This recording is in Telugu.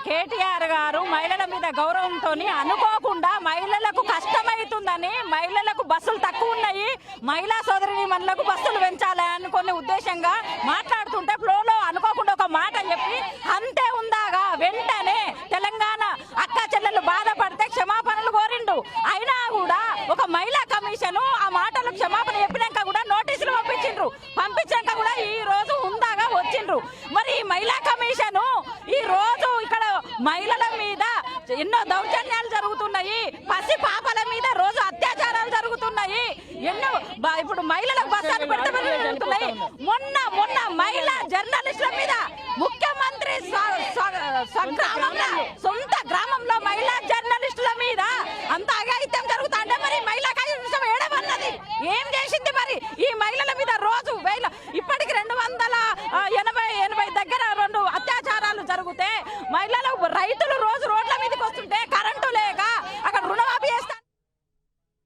కేటీఆర్ గారు మహిళల మీద గౌరవంతో అనుకోకుండా మహిళలకు కష్టమవుతుందని, మహిళలకు బస్సులు తక్కువ ఉన్నాయి, మహిళా సోదరిని మనలకు బస్సులు పెంచాలి అనుకునే ఉద్దేశంగా మాట్లాడుతుంటే ఫ్లోలో అనుకోకుండా ఒక మాట చెప్పి అంతే ఉందాగా వెంటనే తెలంగాణ అక్క చెల్లెలు బాధపడితే క్షమాపణలు కోరిండు. అయినా కూడా ఒక మహిళా కమిషన్ ఆ మాటలకు క్షమాపణ చెప్పినాక కూడా నోటీసులు పంపించాక కూడా ఈ రోజు ఉందాగా వచ్చిండ్రు. మరి ఈ మహిళా కమిషన్ ఈ రోజు ఇక్కడ మహిళల మీద ఎన్నో దౌర్జన్యాలు జరుగుతున్నాయి, పసి పాపల మీద రోజు అత్యాచారాలు జరుగుతున్నాయి, ఎన్నో ఇప్పుడు మహిళలకు బస్సాలు పెడుతున్నాయి. మొన్న మహిళా జర్నలిస్టుల మీద ముఖ్యమంత్రి సొంత గ్రామంలో మహిళా జర్నలిస్టుల మీద అంత అఘాయిత్యం జరుగుతుంటే మరి మహిళా కమిషన్ ఏడవన్నది ఏం చేసింది? మరి ఈ మహిళల మీద రోజు ఇప్పటికి 280 దగ్గర 2 అత్యాచారాలు జరిగితే మహిళలు రైతులు రోజు